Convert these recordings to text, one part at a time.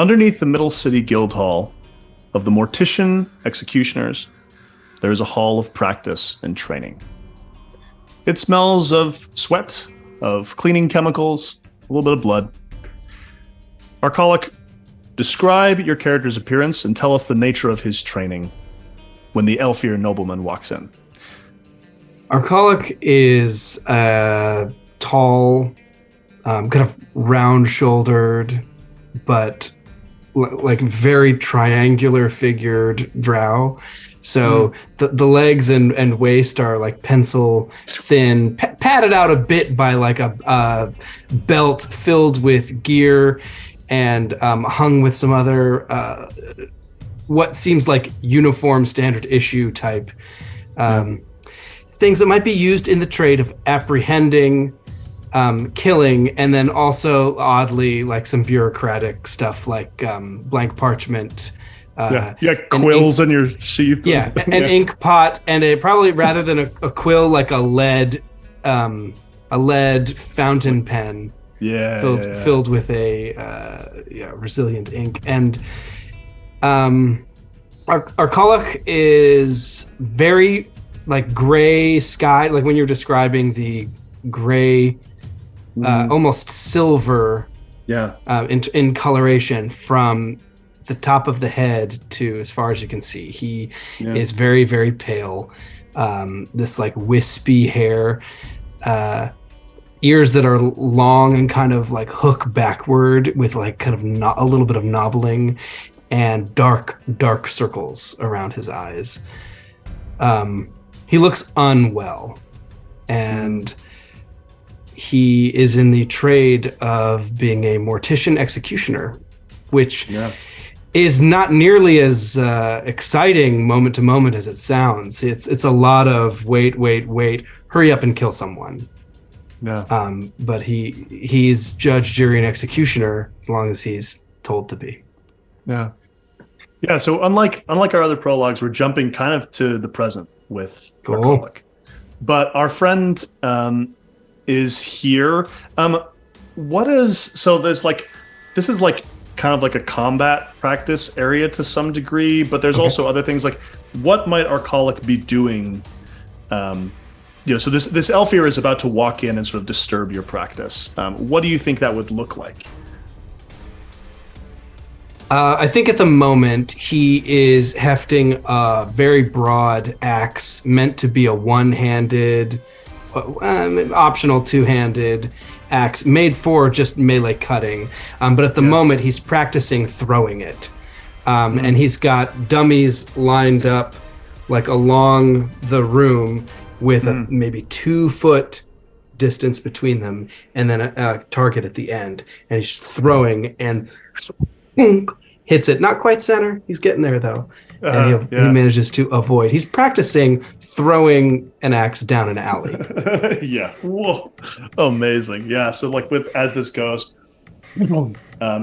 Underneath the Middle City Guild Hall of the Mortician Executioners, there is a hall of practice and training. It smells of sweat, of cleaning chemicals, a little bit of blood. Archolloch, describe your character's appearance and tell us the nature of his training when the Aelfir nobleman walks in. Archolloch is tall, kind of round-shouldered, but like very triangular figured drow. So the legs and waist are like pencil thin, padded out a bit by like a belt filled with gear and hung with some other what seems like uniform standard issue type things that might be used in the trade of apprehending, killing, and then also oddly like some bureaucratic stuff like blank parchment. Quills in your sheath. Yeah, an ink pot, and it probably rather than a quill, like a lead fountain pen. Filled with a resilient ink. And Archolloch is very like gray sky, like when you're describing the gray, almost silver, in coloration from the top of the head to as far as you can see. He is very, very pale. This like wispy hair, ears that are long and kind of like hook backward with like kind of a little bit of knobbling, and dark circles around his eyes. He looks unwell, and he is in the trade of being a mortician executioner, which is not nearly as exciting moment to moment as it sounds. It's a lot of wait, hurry up and kill someone. But he's judge, jury, and executioner as long as he's told to be. So unlike our other prologues, we're jumping kind of to the present with Archolloch. But our friend is here. There's like, this is like kind of like a combat practice area to some degree, but there's also other things like, what might Archolloch be doing? So this Aelfir is about to walk in and sort of disturb your practice. What do you think that would look like? I think at the moment he is hefting a very broad axe meant to be a one-handed, optional two-handed axe made for just melee cutting. But at the moment he's practicing throwing it. And he's got dummies lined up like along the room with a maybe 2 foot distance between them, and then a target at the end. And he's throwing and hits it. Not quite center. He's getting there though. And he manages to avoid. He's practicing throwing an axe down an alley. Whoa. Amazing. So like as this goes,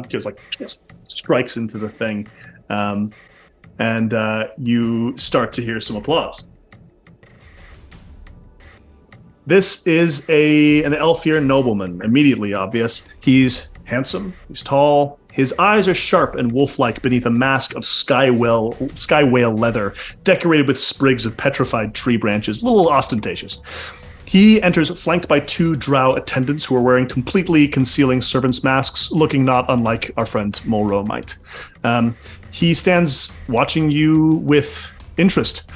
just like strikes into the thing. And you start to hear some applause. This is an Aelfir nobleman, immediately obvious. He's handsome, he's tall, his eyes are sharp and wolf-like beneath a mask of sky whale leather, decorated with sprigs of petrified tree branches, a little ostentatious. He enters flanked by 2 drow attendants who are wearing completely concealing servants' masks, looking not unlike our friend Mulro might. He stands watching you with interest.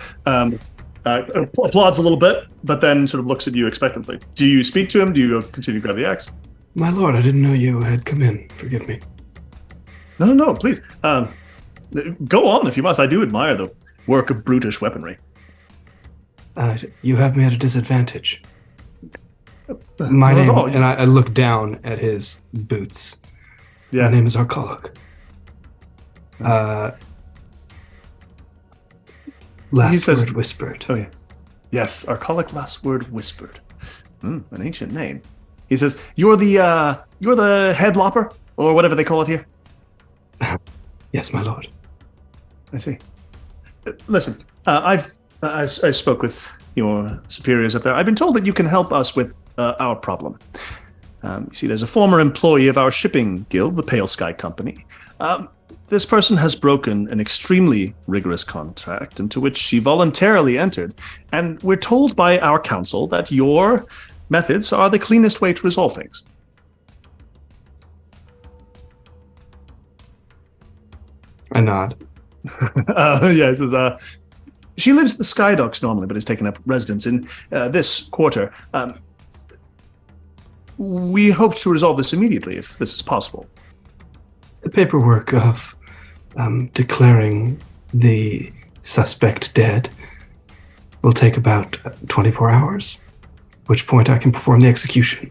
Applauds a little bit, but then sort of looks at you expectantly. Do you speak to him? Do you continue to grab the axe? My lord, I didn't know you had come in. Forgive me. No, please. Go on if you must. I do admire the work of brutish weaponry. You have me at a disadvantage. My name, and I look down at his boots. My name is Archolloch. Last word whispered. Oh, yeah. Yes, Archolloch, last word whispered. An ancient name. He says, you're the head lopper, or whatever they call it here? Yes, my lord. I see. Listen, I spoke with your superiors up there. I've been told that you can help us with our problem. You see, there's a former employee of our shipping guild, the Pale Sky Company. This person has broken an extremely rigorous contract into which she voluntarily entered, and we're told by our council that your methods are the cleanest way to resolve things. I nod. Yeah, it says, she lives at the Sky Docks normally, but has taken up residence in this quarter. We hope to resolve this immediately, if this is possible. The paperwork of declaring the suspect dead will take about 24 hours, at which point I can perform the execution.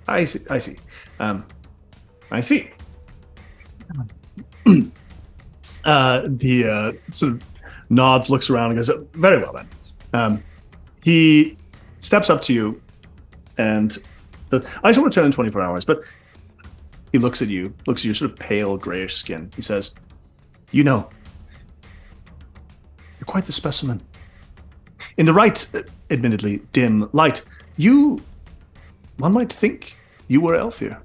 I see. I see. The sort of nods, looks around, and goes, very well then. He steps up to you, and I shall return in 24 hours, but he looks at your sort of pale, grayish skin. He says, you're quite the specimen. In the right, admittedly, dim light, one might think you were Aelfir.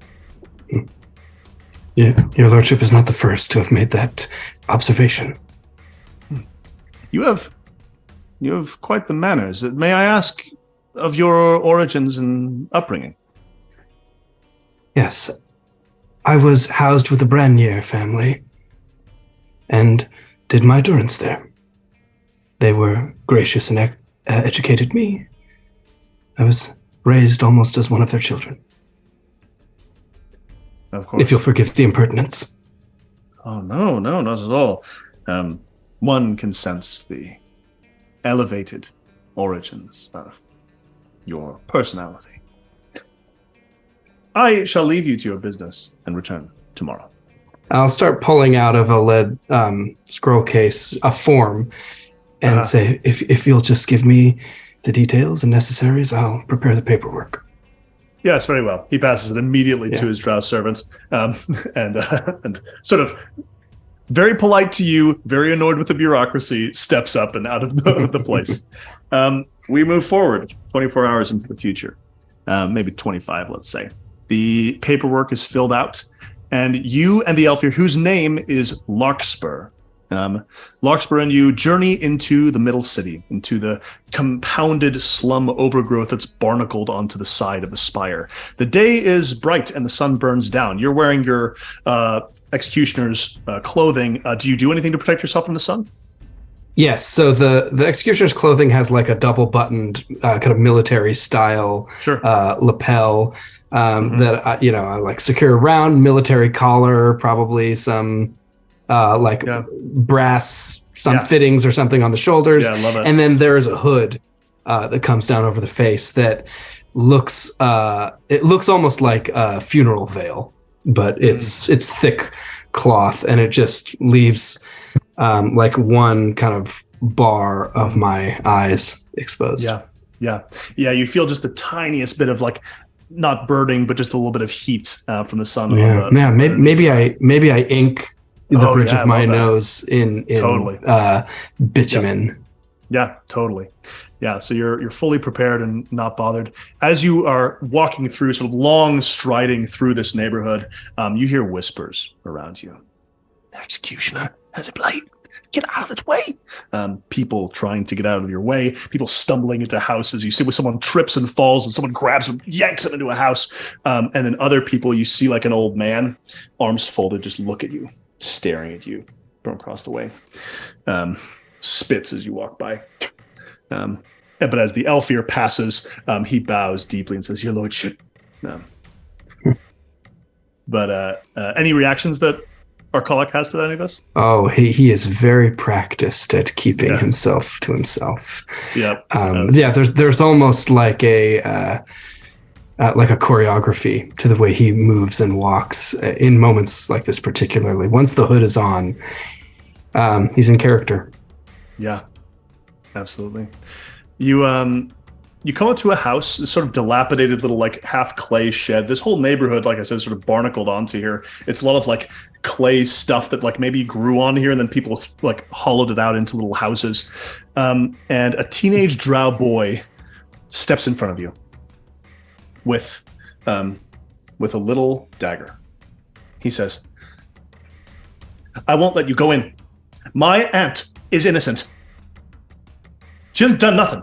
Yeah, your lordship is not the first to have made that observation. You have quite the manners. May I ask of your origins and upbringing? Yes. I was housed with the Brannier family and did my durance there. They were gracious and educated me. I was raised almost as one of their children. Of course. If you'll forgive the impertinence. Oh, no, not at all. One can sense the elevated origins of your personality. I shall leave you to your business and return tomorrow. I'll start pulling out of a lead scroll case a form and say, if you'll just give me the details and necessaries, I'll prepare the paperwork. Yes, very well. He passes it immediately to his drow servants, and sort of very polite to you, very annoyed with the bureaucracy, steps up and out of the place. We move forward 24 hours into the future, maybe 25, let's say. The paperwork is filled out, and you and the Aelfir, whose name is Larkspur, Larkspur and you journey into the middle city, into the compounded slum overgrowth that's barnacled onto the side of the Spire. The day is bright and the sun burns down. You're wearing your executioner's clothing. Do you do anything to protect yourself from the sun? Yes, so the executioner's clothing has like a double-buttoned kind of military-style lapel that I like secure around, military collar, probably some brass fittings or something on the shoulders. Yeah, I love it. And then there is a hood that comes down over the face that looks almost like a funeral veil, but it's thick cloth, and it just leaves like one kind of bar of my eyes exposed. Yeah. You feel just the tiniest bit of like not burning, but just a little bit of heat from the sun. Maybe I ink the bridge of my nose in totally. Bitumen. Yeah, totally. Yeah, so you're fully prepared and not bothered. As you are walking through, sort of long striding through this neighborhood, you hear whispers around you. The executioner has a blade. Get out of its way. People trying to get out of your way. People stumbling into houses. You see where someone trips and falls and someone grabs them, yanks them into a house. And then other people, you see like an old man, arms folded, just look at you, staring at you from across the way. Spits as you walk by. But as the Aelfir passes, he bows deeply and says, "Your lordship." But any reactions that Archolloch has to that, any of us? Oh, he is very practiced at keeping himself to himself. Yep. There's almost like a choreography to the way he moves and walks in moments like this, particularly. Once the hood is on, he's in character. Yeah, absolutely. You come up to a house, this sort of dilapidated little like half clay shed. This whole neighborhood, like I said, sort of barnacled onto here. It's a lot of like clay stuff that like maybe grew on here, and then people like hollowed it out into little houses. And a teenage drow boy steps in front of you with a little dagger. He says, I won't let you go in. My aunt is innocent. She hasn't done nothing.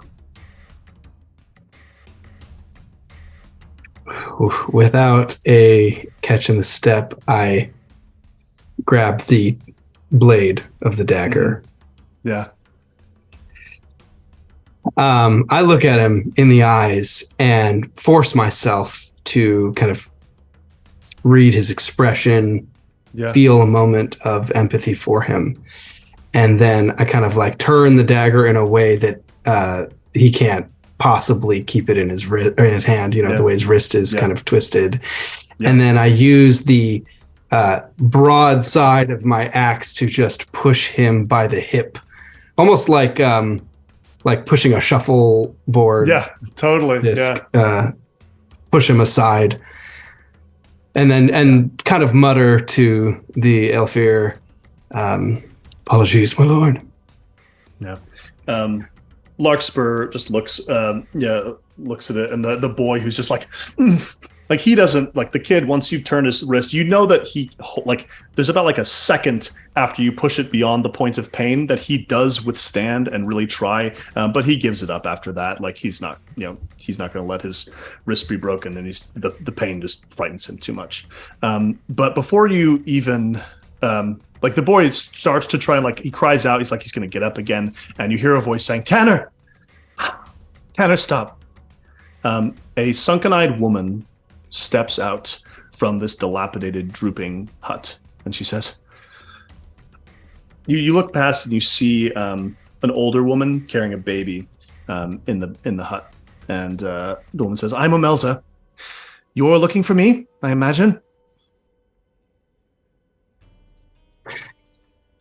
Without a catch in the step, I grab the blade of the dagger. Yeah. I look at him in the eyes and force myself to kind of read his expression, feel a moment of empathy for him. And then I kind of like turn the dagger in a way that he can't possibly keep it in his wrist or in his hand, the way his wrist is kind of twisted. And then I use the broad side of my axe to just push him by the hip, almost like pushing a shuffleboard. Yeah, totally. Disc, push him aside, and then kind of mutter to the Aelfir, apologies, my lord. Yeah. Larkspur just looks at it, and the boy who's just like he doesn't, like the kid, once you turn his wrist, that he, like, there's about like a second after you push it beyond the point of pain that he does withstand and really try, but he gives it up after that. Like he's not going to let his wrist be broken, and the pain just frightens him too much. But before you even like the boy starts to try and like he cries out, he's going to get up again, and you hear a voice saying, Tanner, stop. A sunken-eyed woman steps out from this dilapidated, drooping hut, and she says, you look past and you see an older woman carrying a baby in the hut, and the woman says, I'm Omelza. You're looking for me, I imagine?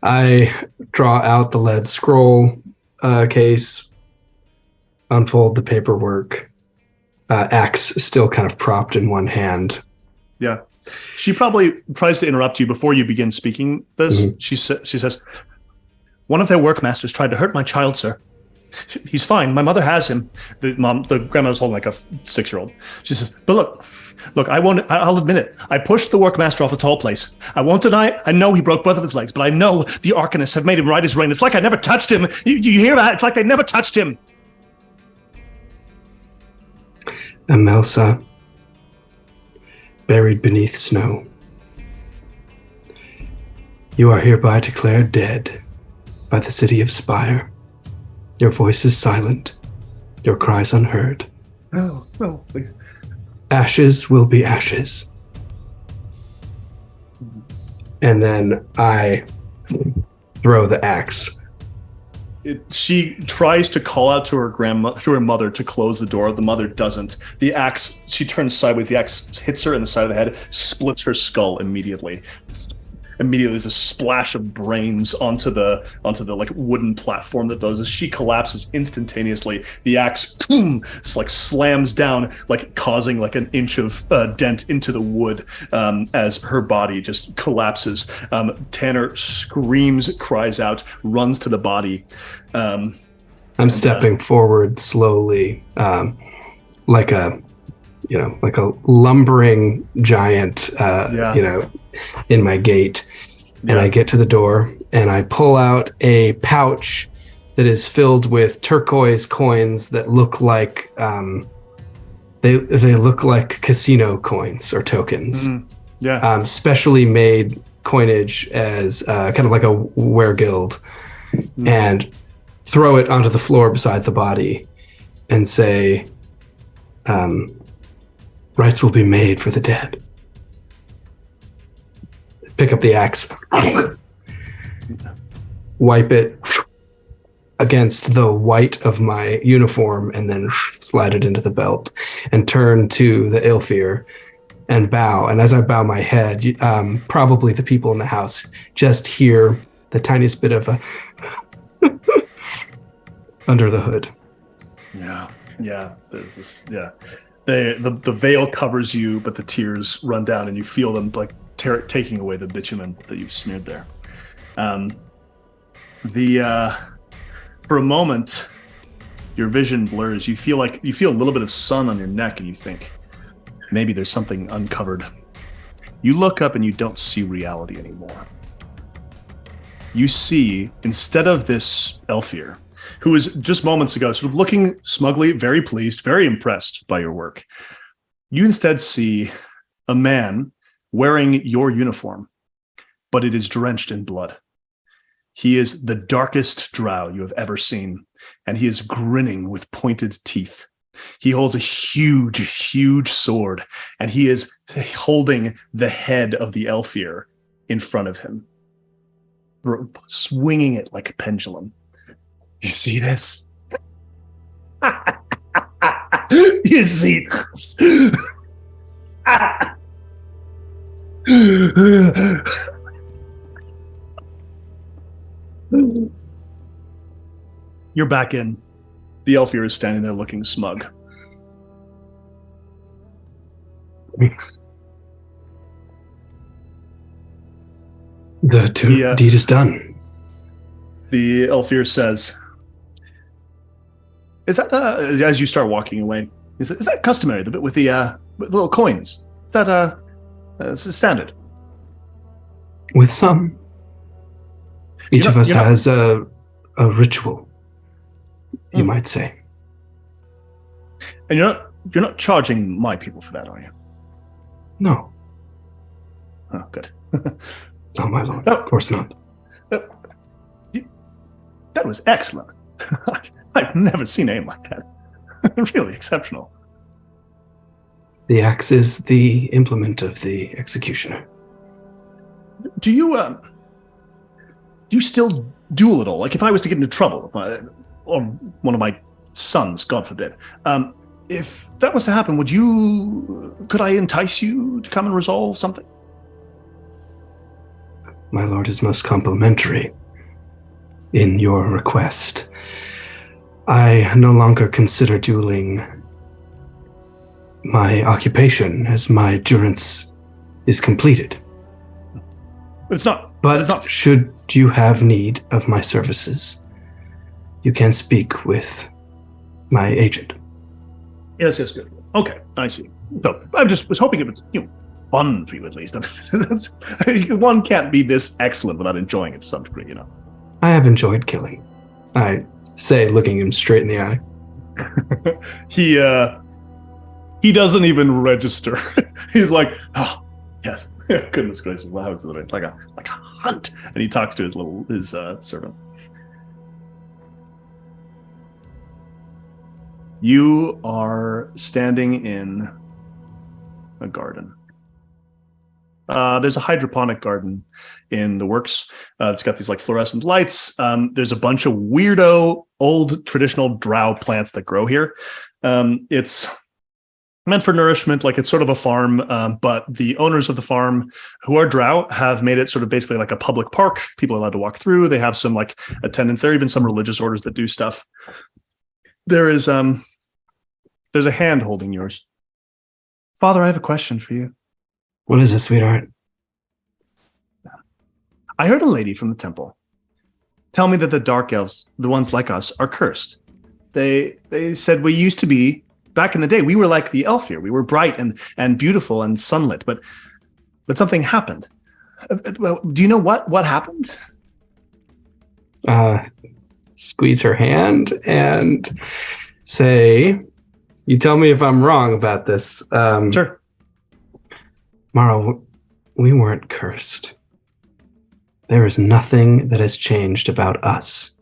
I draw out the lead scroll case, unfold the paperwork, axe still kind of propped in one hand. Yeah. She probably tries to interrupt you before you begin speaking this. Mm-hmm. She says, one of their workmasters tried to hurt my child, sir. He's fine. My mother has him. The grandmother's holding like a 6-year-old. She says, but look, I'll admit it. I pushed the workmaster off a tall place. I won't deny it. I know he broke both of his legs, but I know the Arcanists have made him right as rain. It's like I never touched him. You hear that? It's like they never touched him. Omelza, buried beneath snow. You are hereby declared dead by the city of Spire. Your voice is silent, your cries unheard. No, please. Ashes will be ashes. And then I throw the axe. She tries to call out to her mother to close the door. The mother doesn't. The axe, she turns sideways. The axe hits her in the side of the head, splits her skull immediately. Immediately, there's a splash of brains onto the like wooden platform that does. As she collapses instantaneously, the axe slams down, like causing like an inch of dent into the wood as her body just collapses. Tanner screams, cries out, runs to the body. I'm stepping forward slowly, like a lumbering giant, in my gate. And I get to the door and I pull out a pouch that is filled with turquoise coins that look like they look like casino coins or tokens. Specially made coinage as kind of like a weregild, and throw it onto the floor beside the body and say, rights will be made for the dead. Pick up the axe, wipe it against the white of my uniform, and then slide it into the belt, and turn to the Aelfir and bow. And as I bow my head, probably the people in the house just hear the tiniest bit of a under the hood. Yeah. There's this. Yeah, the veil covers you, but the tears run down, and you feel them like taking away the bitumen that you've smeared there. For a moment, your vision blurs. You feel a little bit of sun on your neck, and you think maybe there's something uncovered. You look up and you don't see reality anymore. you see, instead of this Aelfir, who was just moments ago sort of looking smugly, very pleased, very impressed by your work, you instead see a man wearing your uniform, but it is drenched in blood. He is the darkest drow you have ever seen, and he is grinning with pointed teeth. He holds a huge, huge sword, and he is holding the head of the Aelfir in front of him, swinging it like a pendulum. You see this? You see this? You're back in. The Aelfir is standing there looking smug. The deed is done. The Aelfir says, "Is that as you start walking away? Is that customary? The bit with the little coins? Is that standard?" With some, each of us has a ritual, you might say. And you're not charging my people for that, are you? No. Oh, good. Oh, my lord. Of course not. That was excellent. I've never seen aim like that. Really exceptional. The axe is the implement of the executioner. Do you still duel at all? Like if I was to get into trouble, or one of my sons, God forbid, if that was to happen, could I entice you to come and resolve something? My lord is most complimentary in your request. I no longer consider dueling my occupation, as my durance is completed. It's not. But should you have need of my services, you can speak with my agent. Yes, good. Okay, I see. So I just was hoping it was, fun for you at least. One can't be this excellent without enjoying it to some degree, I have enjoyed killing. I say, looking him straight in the eye. He doesn't even register. He's like, oh, yes. Goodness gracious, well, how is it like a hunt? And he talks to his servant. You are standing in a garden. There's a hydroponic garden in the works. It's got these like fluorescent lights. There's a bunch of weirdo old traditional drow plants that grow here. It's meant for nourishment, like it's sort of a farm, but the owners of the farm, who are drow, have made it sort of basically like a public park. People are allowed to walk through. They have some like attendants. There are even some religious orders that do stuff. There's a hand holding yours. Father, I have a question for you. What is it, sweetheart? I heard a lady from the temple tell me that the dark elves, the ones like us, are cursed. They said we used to be, back in the day, we were like the Aelfir. We were bright and beautiful and sunlit, but something happened. Do you know what happened? Squeeze her hand and say, you tell me if I'm wrong about this. Sure. Mara, we weren't cursed. There is nothing that has changed about us.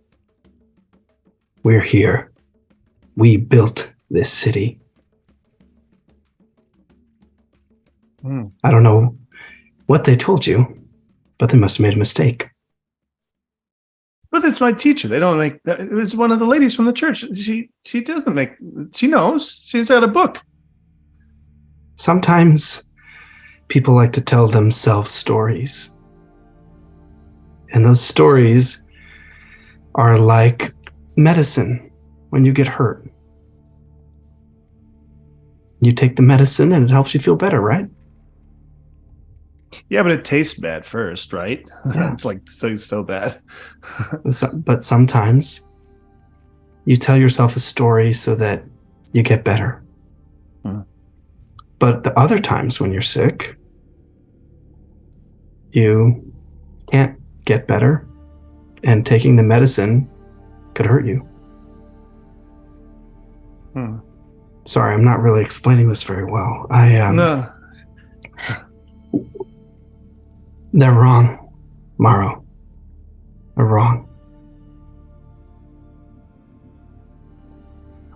We're here. We built this city. I don't know what they told you, but they must have made a mistake. But that's my teacher. They don't make. It was one of the ladies from the church. She doesn't make. She knows. She's got a book. Sometimes people like to tell themselves stories. And those stories are like medicine when you get hurt. You take the medicine and it helps you feel better, right? Yeah, but it tastes bad first, right? Yeah. It's like so bad. But sometimes you tell yourself a story so that you get better. But the other times when you're sick, you can't get better. and taking the medicine could hurt you. Sorry, I'm not really explaining this very well. No. They're wrong, Morrow. They're wrong.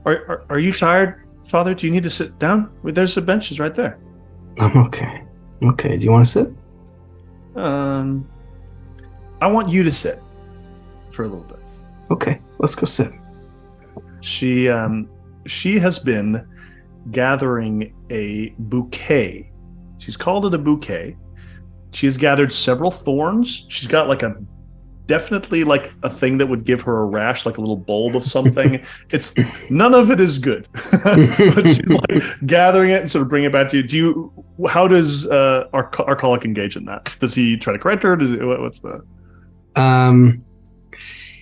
Are you tired, Father? Do you need to sit down? There's the benches right there. I'm okay. Okay, do you want to sit? I want you to sit for a little bit. Okay, let's go sit. She has been gathering a bouquet. She's called it a bouquet. She has gathered several thorns. She's got definitely a thing that would give her a rash, like a little bulb of something. It's none of it is good, but she's gathering it and sort of bringing it back to you. How does Archolloch engage in that? Does he try to correct her? What's the?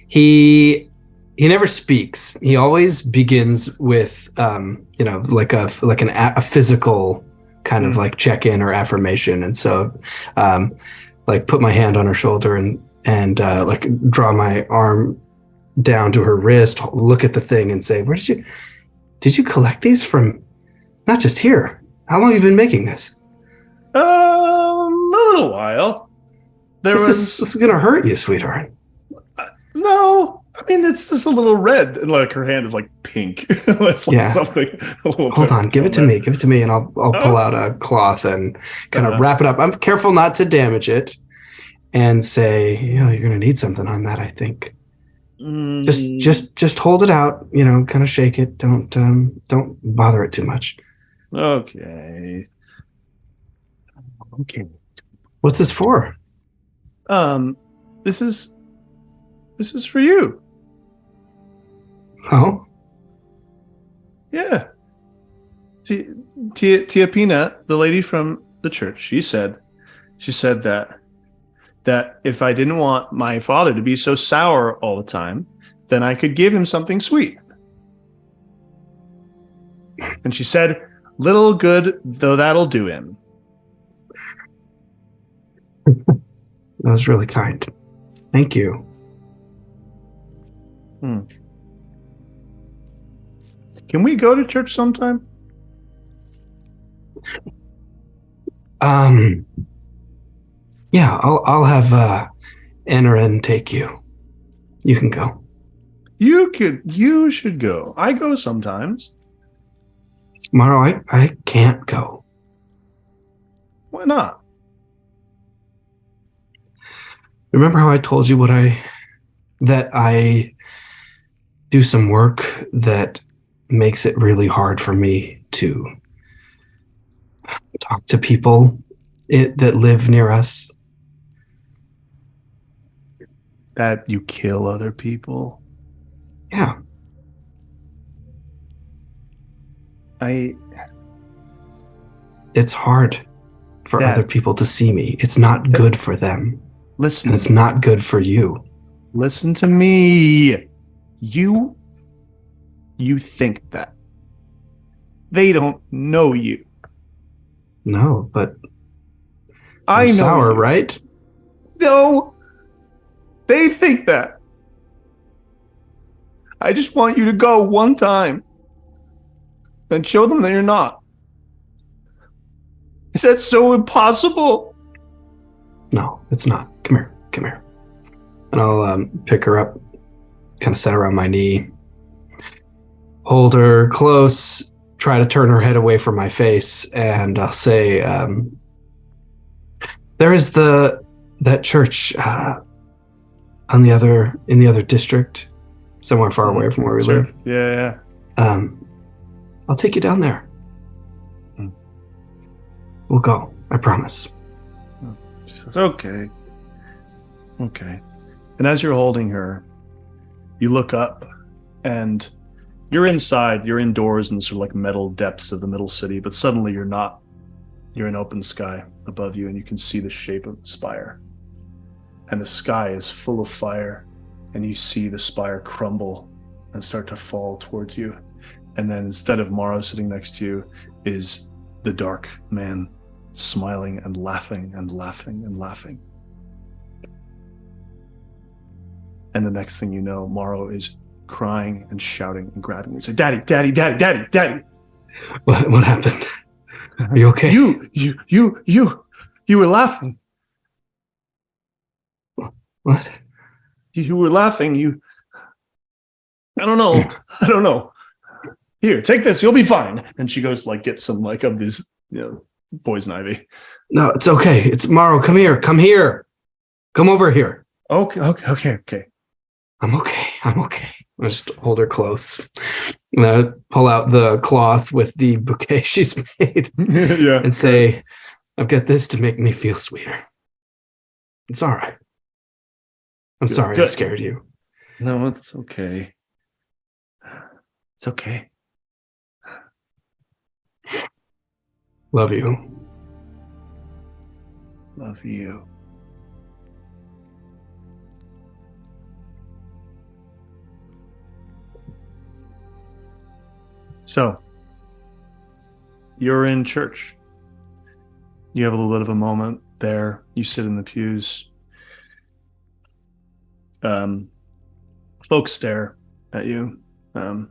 He never speaks. He always begins with a physical kind of check-in or affirmation, and so put my hand on her shoulder and draw my arm down to her wrist, look at the thing and say, where did you collect these from? Not just here. How long have you been making this? A little while. This is going to hurt you, sweetheart. No, I mean, it's just a little red, and her hand is pink. It's something a little Hold on, give it to me, and I'll pull out a cloth and kind of wrap it up. I'm careful not to damage it. And say, you're going to need something on that, I think. Just hold it out, kind of shake it. Don't bother it too much. Okay. What's this for? This is for you. Oh? Yeah. Tia Pina, the lady from the church, she said that if I didn't want my father to be so sour all the time, then I could give him something sweet. And she said, little good, though that'll do him. That was really kind. Thank you. Can we go to church sometime? Yeah, I'll have Anarin take you. You can go. You should go. I go sometimes. Tomorrow I can't go. Why not? Remember how I told you that I do some work that makes it really hard for me to talk to people that live near us? That you kill other people? Yeah. It's hard for other people to see me. It's not good for them. Listen. And it's not good for you. Listen to me. You think that. They don't know you. No, but I know. Sour, right? No. They think that. I just want you to go one time and show them that you're not. Is that so impossible? No, it's not. Come here. And I'll pick her up, kind of set her on my knee, hold her close, try to turn her head away from my face, and I'll say, there is that church in the other district, somewhere far away from where we live. Yeah. I'll take you down there. We'll go. I promise. She says, okay. And as you're holding her, you look up, and you're inside. You're indoors in the sort of metal depths of the middle city, but suddenly you're not. You're in open sky above you, and you can see the shape of the spire. And the sky is full of fire, and you see the spire crumble and start to fall towards you. And then instead of Morrow sitting next to you is the dark man smiling and laughing and laughing and laughing. And the next thing you know, Morrow is crying and shouting and grabbing me. Say, "Daddy, daddy, daddy, daddy, daddy!" What happened? Are you okay? You were laughing. What? You were laughing. I don't know. Here, take this. You'll be fine. And she goes like get some like of these, poison ivy. No, it's okay. It's Morrow. Come here. Come over here. Okay. I'm okay. I just hold her close. And I pull out the cloth with the bouquet she's made. Yeah. And say, I've got this to make me feel sweeter. It's all right. I'm sorry I scared you. No, it's okay. It's okay. Love you. Love you. So, you're in church. You have a little bit of a moment there. You sit in the pews. Folks stare at you. I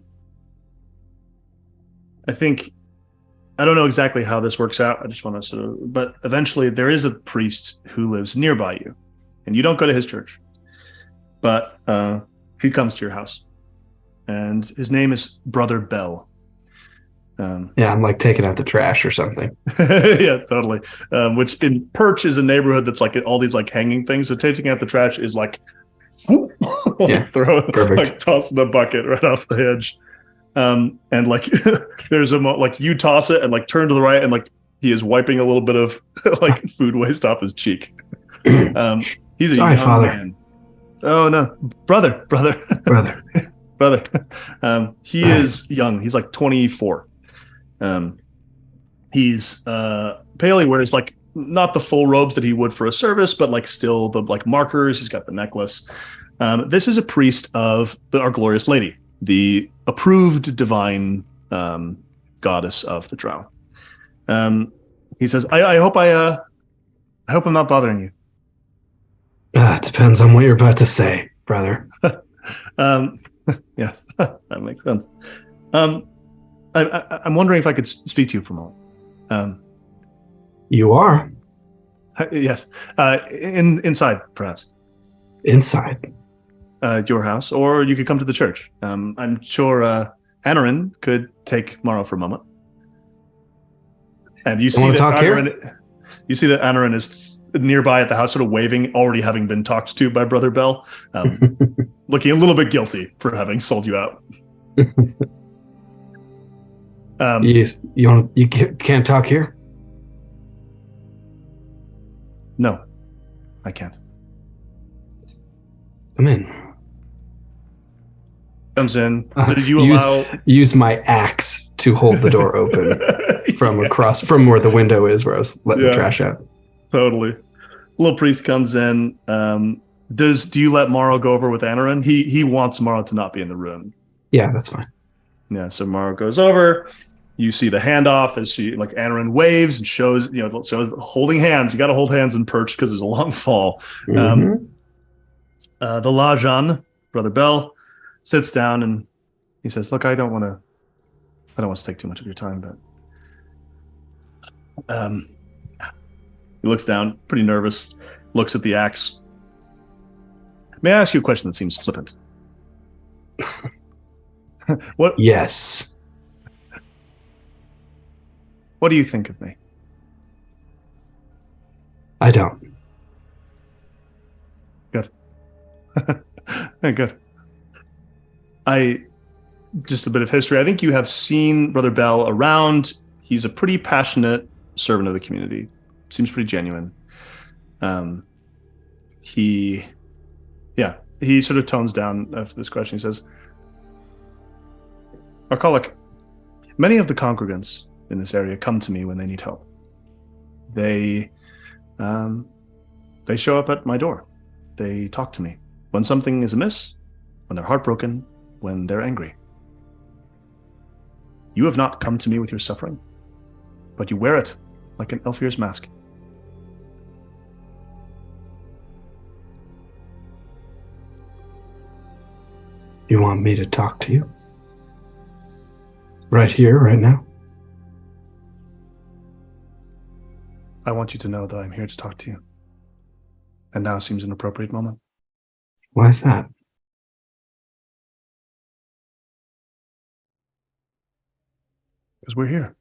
don't know exactly how this works out. I just want to but eventually there is a priest who lives nearby you, and you don't go to his church, but he comes to your house, and his name is Brother Bell. Yeah, I'm like taking out the trash or something. Yeah, totally. Which in Perch is a neighborhood that's like all these like hanging things. So taking out the trash is like, yeah, tossing a bucket right off the edge. And like there's like you toss it and like turn to the right and like he is wiping a little bit of like food waste off his cheek. He's a Sorry, young Father. man. Oh no, brother. He is young. He's like 24. He's pale. He wears like not the full robes that he would for a service, but like still the like markers. He's got the necklace. This is a priest of Our Glorious Lady, the approved divine goddess of the drow. He says, I hope I'm not bothering you. It depends on what you're about to say, brother. Yes, that makes sense. I'm wondering if I could speak to you for a moment. You are? Yes. Inside, perhaps. Inside? Your house, or you could come to the church. I'm sure Anarin could take Morrow for a moment. And you see that Anarin is nearby at the house, sort of waving, already having been talked to by Brother Bell, looking a little bit guilty for having sold you out. You can't talk here? No, I can't. Come in. Comes in. Did you use my axe to hold the door open from across from where the window is, where I was letting the trash out? Totally. Little priest comes in. Do you let Morrow go over with Anarin? He wants Morrow to not be in the room. Yeah, that's fine. Yeah, so Morrow goes over. You see the handoff as Anarin waves and shows holding hands. You got to hold hands in Perch because there's a long fall. Mm-hmm. The Lajan, Brother Bell, sits down and he says, "Look, I don't want to take too much of your time, but he looks down, pretty nervous, looks at the axe. May I ask you a question that seems flippant?" What? Yes. What do you think of me? I don't. Good. Good. Just a bit of history. I think you have seen Brother Bell around. He's a pretty passionate servant of the community. Seems pretty genuine. He sort of tones down after this question. He says, "Archolloch, many of the congregants in this area come to me when they need help. They show up at my door. They talk to me when something is amiss, when they're heartbroken, when they're angry. You have not come to me with your suffering, but you wear it like an Aelfir's mask. You want me to talk to you? Right here, right now? I want you to know that I'm here to talk to you. And now seems an appropriate moment. Why is that? Because we're here.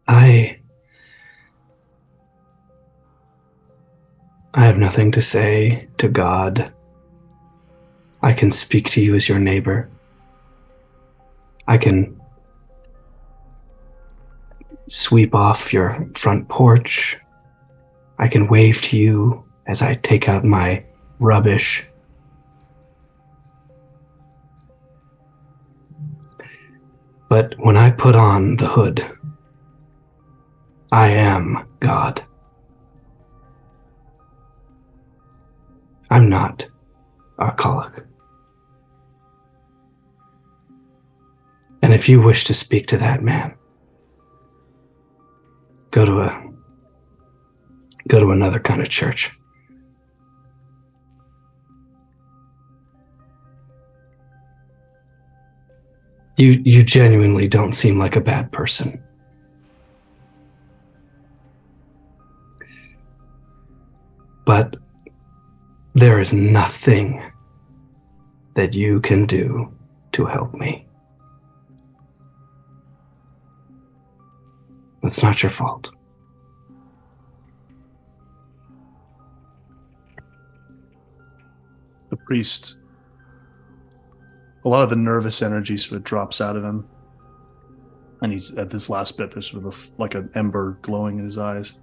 I have nothing to say to God. I can speak to you as your neighbor. I can sweep off your front porch. I can wave to you as I take out my rubbish. But when I put on the hood, I am God. I'm not Archolloch. And if you wish to speak to that man, go to another kind of church. You genuinely don't seem like a bad person. But there is nothing that you can do to help me. That's not your fault. The priest, a lot of the nervous energy sort of drops out of him. And he's at this last bit, there's sort of like an ember glowing in his eyes.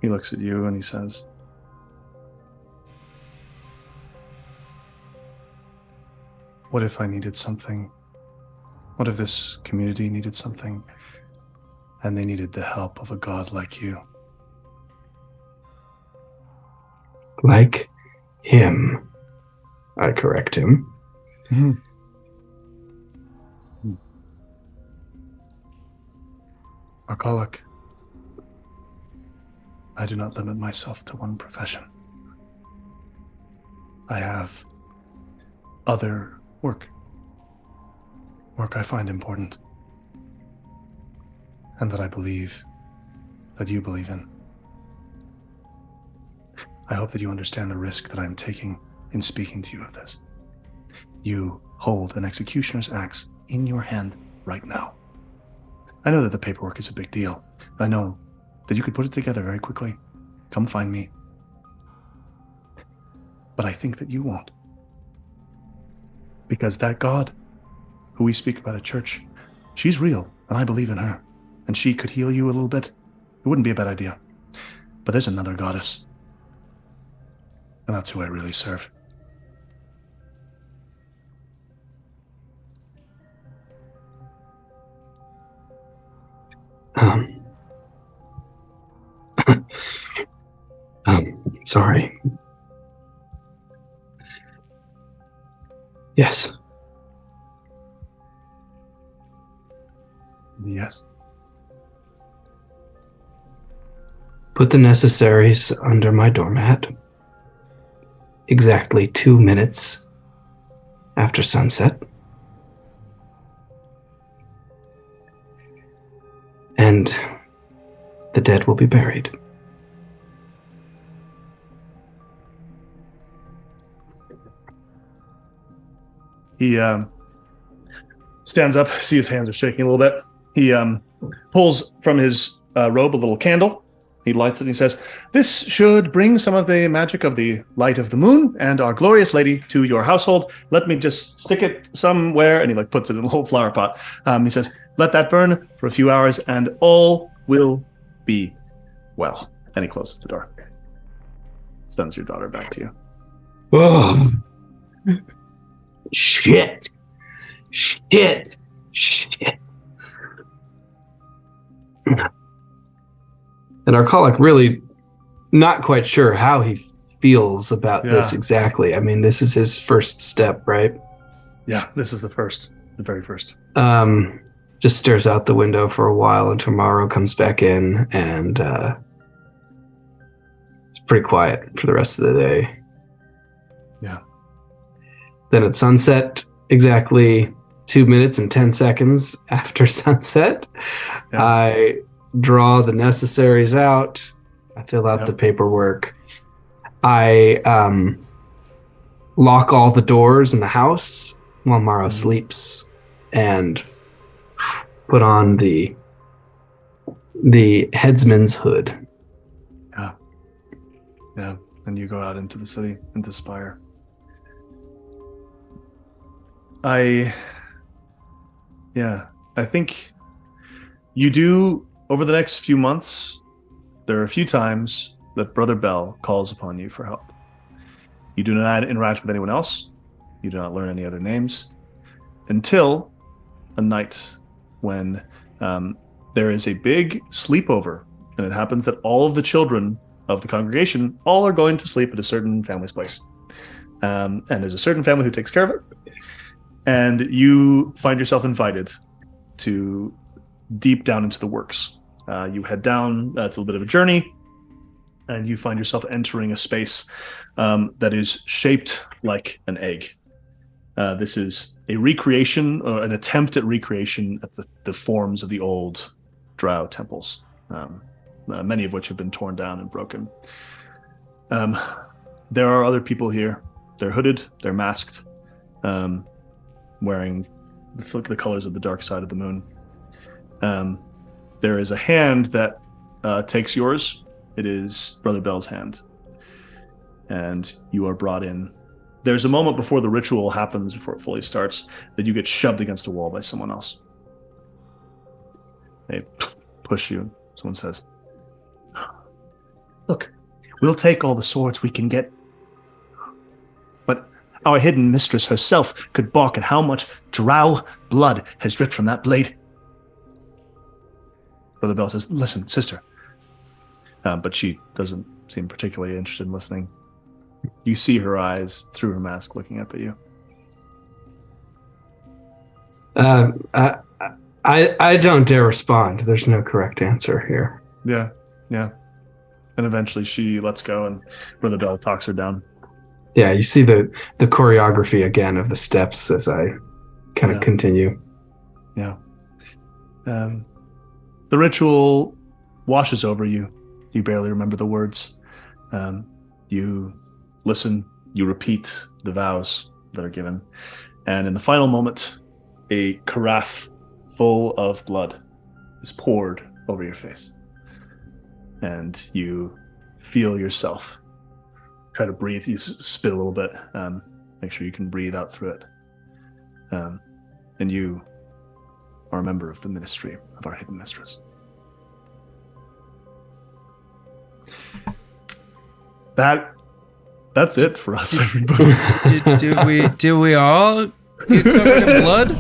He looks at you and he says, what if I needed something? What if this community needed something and they needed the help of a god like you? Like him, I correct him. Mm-hmm. Archolloch, I do not limit myself to one profession. I have other work I find important, and that I believe that you believe in. I hope that you understand the risk that I am taking in speaking to you of this. You hold an executioner's axe in your hand right now. I know that the paperwork is a big deal. I know that you could put it together very quickly. Come find me. But I think that you won't. Because that God who we speak about at church, she's real, and I believe in her. And she could heal you a little bit. It wouldn't be a bad idea. But there's another goddess. And that's who I really serve. Sorry. Yes. Yes. Put the necessaries under my doormat. Exactly 2 minutes after sunset. And the dead will be buried. He stands up, see his hands are shaking a little bit. He pulls from his robe a little candle. He lights it and he says, "This should bring some of the magic of the light of the moon and our glorious lady to your household. Let me just stick it somewhere." And he puts it in a little flower pot. He says, "Let that burn for a few hours and all will be well." And he closes the door. Sends your daughter back to you. Oh. Shit. And Archolloch really not quite sure how he feels about this exactly. I mean, this is his first step, right? Yeah, this is the very first. just stares out the window for a while until Morrow comes back in, and it's pretty quiet for the rest of the day. Yeah. Then at sunset, exactly 2 minutes and 10 seconds after sunset, I draw the necessaries out. I fill out the paperwork. I lock all the doors in the house while Morrow sleeps, and put on the headsman's hood. Yeah. And you go out into the city, into Spire. I think you do, over the next few months, there are a few times that Brother Bell calls upon you for help. You do not interact with anyone else. You do not learn any other names until a night when there is a big sleepover, and it happens that all of the children of the congregation all are going to sleep at a certain family's place. And there's a certain family who takes care of it. And you find yourself invited to deep down into the works. You head down, it's a little bit of a journey, and you find yourself entering a space that is shaped like an egg. This is a recreation, or an attempt at recreation at the forms of the old drow temples, many of which have been torn down and broken. There are other people here. They're hooded, they're masked, wearing the colors of the dark side of the moon. There is a hand that takes yours. It is Brother Bell's hand. And you are brought in. There's a moment before the ritual happens, before it fully starts, that you get shoved against a wall by someone else. They push you. Someone says, "Look, we'll take all the swords we can get. But our hidden mistress herself could balk at how much drow blood has dripped from that blade." Brother Bell says, "Listen, sister." But she doesn't seem particularly interested in listening. You see her eyes through her mask looking up at you. I don't dare respond. There's no correct answer here. Yeah. And eventually she lets go, and Brother Bell talks her down. Yeah, you see the choreography again of the steps as I kind of continue. Yeah. The ritual washes over you. You barely remember the words. You listen, you repeat the vows that are given. And in the final moment, a carafe full of blood is poured over your face. And you feel yourself try to breathe. You spit a little bit. Make sure you can breathe out through it. And you are a member of the ministry of our hidden mistress. That's it for us, everybody. Did we all get covered in blood?